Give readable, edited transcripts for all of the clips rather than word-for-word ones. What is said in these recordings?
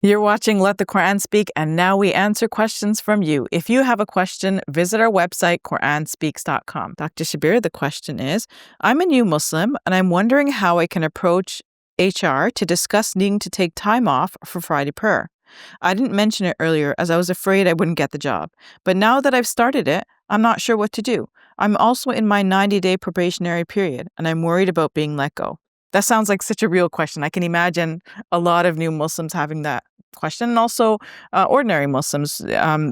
You're watching Let the Quran Speak, and now we answer questions from you. If you have a question, visit our website, QuranSpeaks.com. Dr. Shabir, the question is, I'm a new Muslim, and I'm wondering how I can approach HR to discuss needing to take time off for Friday prayer. I didn't mention it earlier as I was afraid I wouldn't get the job. But now that I've started it, I'm not sure what to do. I'm also in my 90-day probationary period, and I'm worried about being let go. That sounds like such a real question. I can imagine a lot of new Muslims having that question, and also ordinary Muslims,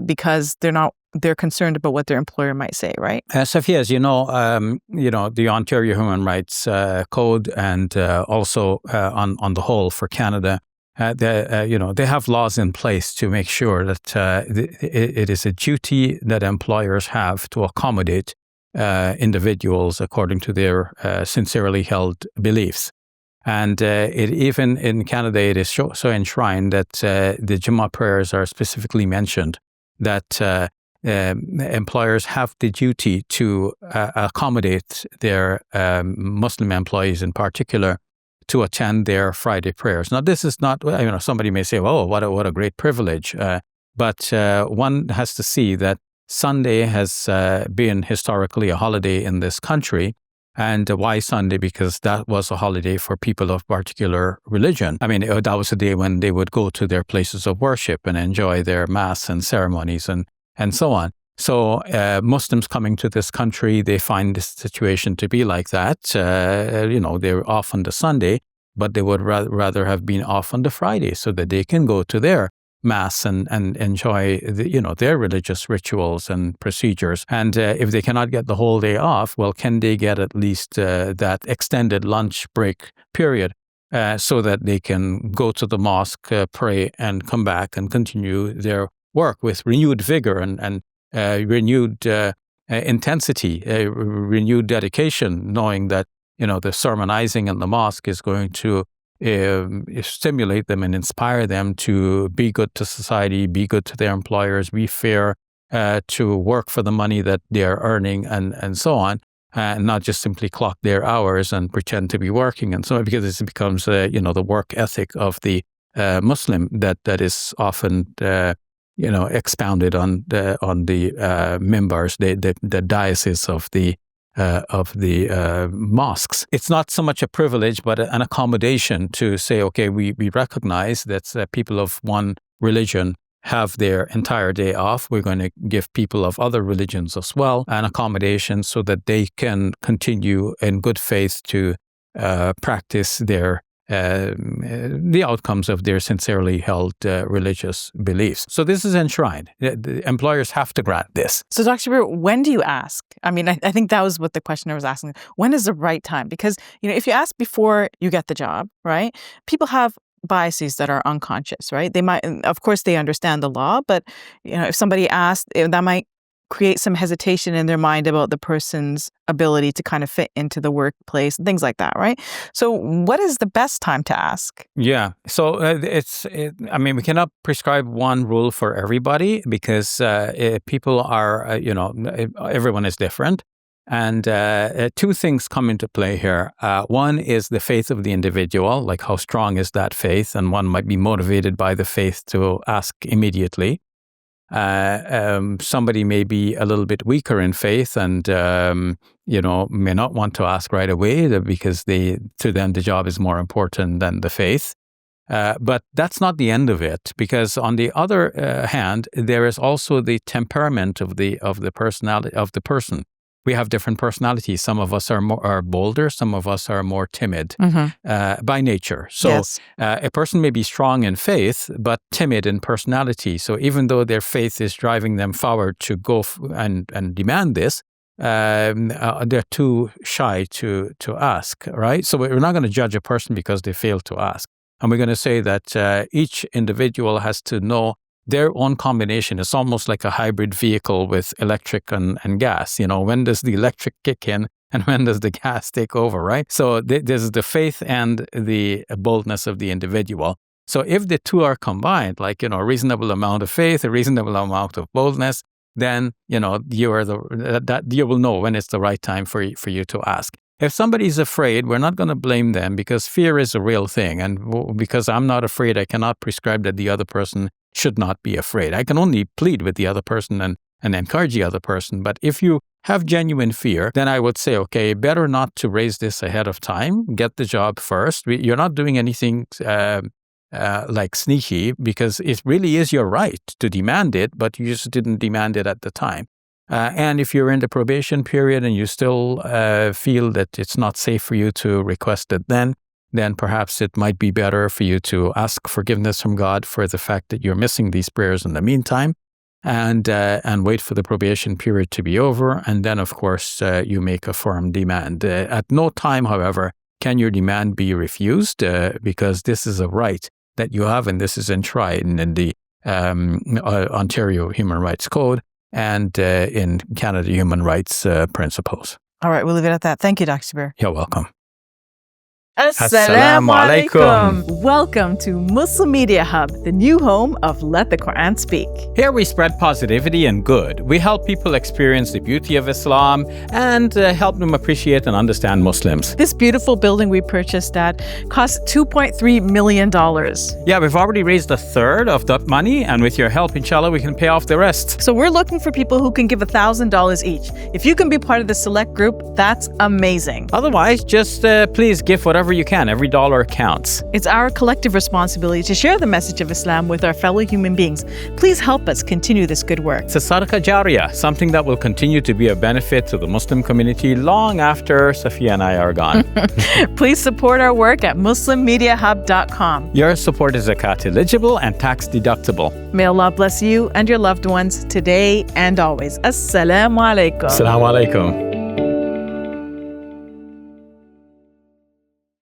because they're concerned about what their employer might say, right? Safiyyah, as you know, the Ontario Human Rights Code, and also on the whole for Canada, they have laws in place to make sure that it is a duty that employers have to accommodate individuals according to their sincerely held beliefs. And even in Canada, it is so enshrined that the Jumu'ah prayers are specifically mentioned, that employers have the duty to accommodate their Muslim employees in particular to attend their Friday prayers. Now, this is not, somebody may say, oh, what a great privilege. But one has to see that Sunday has been historically a holiday in this country. And why Sunday? Because that was a holiday for people of particular religion. I mean, that was a day when they would go to their places of worship and enjoy their mass and ceremonies and so on. So Muslims coming to this country, they find this situation to be like that. They're off on the Sunday, but they would rather have been off on the Friday so that they can go to their mass and enjoy their religious rituals and procedures. And if they cannot get the whole day off, well, can they get at least that extended lunch break period so that they can go to the mosque, pray, and come back and continue their work with renewed vigor and renewed intensity, renewed dedication, knowing that the sermonizing in the mosque is going to stimulate them and inspire them to be good to society, be good to their employers, be fair, to work for the money that they're earning, and so on, and not just simply clock their hours and pretend to be working, and so on, because it becomes the work ethic of the Muslim that is often expounded on the mimbars, the diocese of the mosques. It's not so much a privilege, but an accommodation to say, okay, we recognize that people of one religion have their entire day off. We're going to give people of other religions as well an accommodation so that they can continue in good faith to practice the outcomes of their sincerely held religious beliefs. So this is enshrined. The employers have to grant this. So Dr. Shabir, when do you ask? I mean, I think that was what the questioner was asking. When is the right time? Because, if you ask before you get the job, right, people have biases that are unconscious, right? They might, of course, they understand the law, but, if somebody asked, that might create some hesitation in their mind about the person's ability to kind of fit into the workplace and things like that, right? So what is the best time to ask? Yeah. So we cannot prescribe one rule for everybody because people are, everyone is different. And two things come into play here. One is the faith of the individual, like how strong is that faith? And one might be motivated by the faith to ask immediately. Somebody may be a little bit weaker in faith and, may not want to ask right away because to them the job is more important than the faith. But that's not the end of it, because on the other hand, there is also the temperament of the personality of the person. We have different personalities. Some of us are bolder. Some of us are more timid by nature. So yes. A person may be strong in faith, but timid in personality. So even though their faith is driving them forward to go and demand this, they're too shy to ask, right? So we're not going to judge a person because they fail to ask. And we're going to say that each individual has to know their own combination. Is almost like a hybrid vehicle with electric and gas. When does the electric kick in and when does the gas take over, right? So there's the faith and the boldness of the individual. So if the two are combined, like, a reasonable amount of faith, a reasonable amount of boldness, then, you will know when it's the right time for you to ask. If somebody's afraid, we're not going to blame them because fear is a real thing. And because I'm not afraid, I cannot prescribe that the other person should not be afraid. I can only plead with the other person and encourage the other person. But if you have genuine fear, then I would say, okay, better not to raise this ahead of time. Get the job first. You're not doing anything like sneaky, because it really is your right to demand it, but you just didn't demand it at the time. And if you're in the probation period and you still feel that it's not safe for you to request it then perhaps it might be better for you to ask forgiveness from God for the fact that you're missing these prayers in the meantime, and wait for the probation period to be over. And then, of course, you make a firm demand. At no time, however, can your demand be refused, because this is a right that you have, and this is enshrined in the Ontario Human Rights Code and in Canada Human Rights Principles. All right, we'll leave it at that. Thank you, Dr. Shabir. You're welcome. Assalamu alaikum. Welcome to Muslim Media Hub, the new home of Let the Quran Speak. Here we spread positivity and good. We help people experience the beauty of Islam and help them appreciate and understand Muslims. This beautiful building we purchased at cost $2.3 million. Yeah, we've already raised a third of that money, and with your help, inshallah, we can pay off the rest. So we're looking for people who can give $1,000 each. If you can be part of the select group, that's amazing. Otherwise, just please give whatever you can. Every dollar counts. It's our collective responsibility to share the message of Islam with our fellow human beings. Please help us continue this good work. It's a sadaqah jariyah, something that will continue to be a benefit to the Muslim community long after Safiyyah and I are gone. Please support our work at muslimmediahub.com. Your support is zakat eligible and tax deductible. May Allah bless you and your loved ones today and always. Assalamu alaikum. Assalamu alaikum.